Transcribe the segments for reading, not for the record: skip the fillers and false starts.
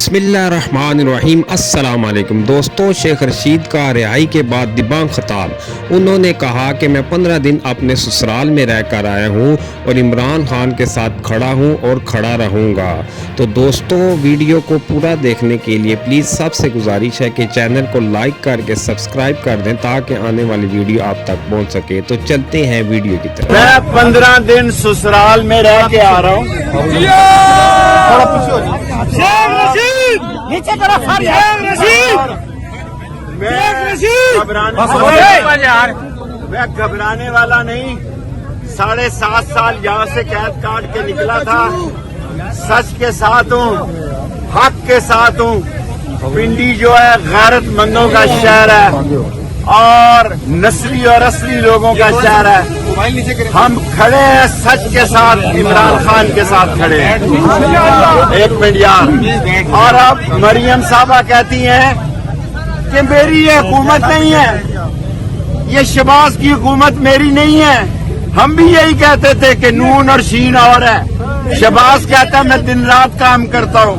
बिस्मिल्लाहिर्रहमानिर्रहीम। अस्सलाम वालेकुम दोस्तों, शेख रशीद का रिहाई के बाद दिबांग खताब। उन्होंने कहा कि मैं 15 दिन अपने ससुराल में रह कर आया हूँ और इमरान खान के साथ खड़ा हूँ और खड़ा रहूँगा। तो दोस्तों, वीडियो को पूरा देखने के लिए प्लीज़ सबसे गुजारिश है कि चैनल को लाइक करके सब्सक्राइब कर दें ताकि आने वाली वीडियो आप तक पहुँच सके। तो चलते हैं वीडियो की तरफ। मैं 15 दिन ससुराल में रह के आ रहा हूँ। नीचे तरफ मैं घबराने वाला नहीं। 7.5 साल यहाँ से कैद काट के निकला था। सच के साथ हूँ, हक के साथ हूँ। पिंडी जो है गैरतमंदों का शहर है और नस्ली और असली लोगों का शहर है। हम खड़े हैं सच के साथ, इमरान खान के साथ खड़े हैं। एक मिनट यार। और अब मरियम साहबा कहती हैं कि मेरी ये हुकूमत नहीं है, ये शहबाज की हुकूमत मेरी नहीं है। हम भी यही कहते थे कि नून और शीन और है। शहबाज कहता है मैं दिन रात काम करता हूँ।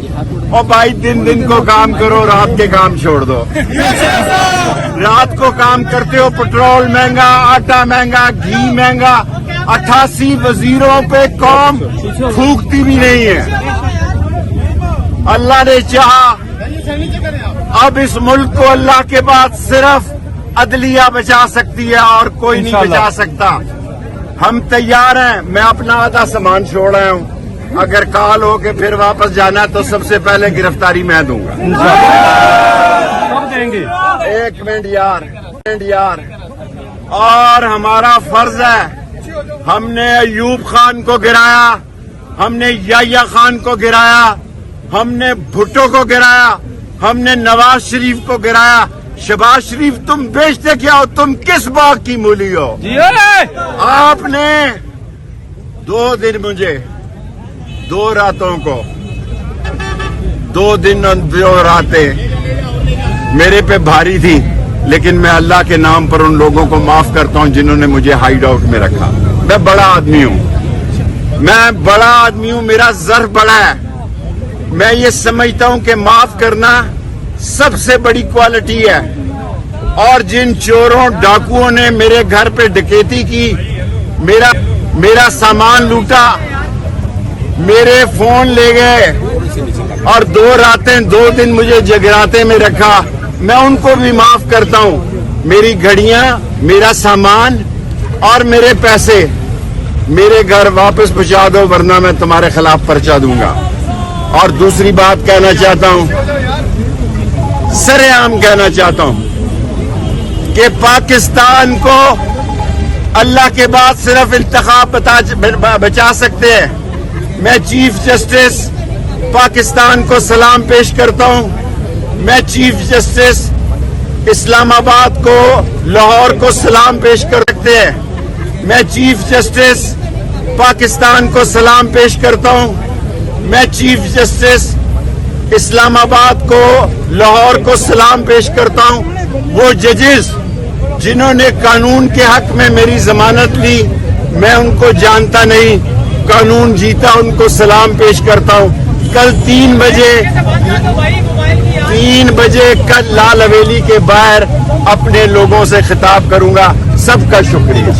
और भाई दिन को काम करो, रात के काम छोड़ दो। रात को काम करते हो, पेट्रोल महंगा, आटा महंगा, घी महंगा। 88 वजीरों पे कौम फूकती भी नहीं है। अल्लाह ने चाहा अब इस मुल्क को अल्लाह के बाद सिर्फ अदलिया बचा सकती है और कोई नहीं बचा सकता। हम तैयार हैं। मैं अपना आधा सामान छोड़ रहा हूँ। अगर काल हो के फिर वापस जाना तो सबसे पहले गिरफ्तारी मैं दूंगा। एक मिनट यार। और हमारा फर्ज है, हमने अयूब खान को गिराया, हमने याह्या खान को गिराया, हमने भुट्टो को गिराया, हमने नवाज शरीफ को गिराया। शहबाज शरीफ तुम बेचते क्या हो? तुम किस बाग की मूली हो? आपने 2 दिन मुझे 2 रातों को 2 दिन और 2 रातें मेरे पे भारी थी, लेकिन मैं अल्लाह के नाम पर उन लोगों को माफ करता हूं जिन्होंने मुझे हाइड आउट में रखा। मैं बड़ा आदमी हूं, मेरा ज़र्फ बड़ा है। मैं ये समझता हूं कि माफ करना सबसे बड़ी क्वालिटी है। और जिन चोरों डाकुओं ने मेरे घर पे डकैती की, मेरा सामान लूटा, मेरे फोन ले गए और 2 रातें 2 दिन मुझे जगराते में रखा, मैं उनको भी माफ करता हूं। मेरी घड़ियां, मेरा सामान और मेरे पैसे मेरे घर वापस पहुंचा दो, वरना मैं तुम्हारे खिलाफ पर्चा दूंगा। और दूसरी बात कहना चाहता हूं, सरेआम कहना चाहता हूं कि पाकिस्तान को अल्लाह के बाद सिर्फ इंतखाब बचा सकते हैं। मैं चीफ जस्टिस पाकिस्तान को सलाम पेश करता हूं। मैं चीफ जस्टिस इस्लामाबाद को, लाहौर को सलाम पेश कर सकते हैं। मैं चीफ जस्टिस पाकिस्तान को सलाम पेश करता हूं। मैं चीफ जस्टिस इस्लामाबाद को, लाहौर को सलाम पेश करता हूं। वो जजेस जिन्होंने कानून के हक में मेरी जमानत ली, मैं उनको जानता नहीं, कानून जीता, उनको सलाम पेश करता हूं। कल 3 बजे कल लाल हवेली के बाहर अपने लोगों से खिताब करूंगा। सबका शुक्रिया।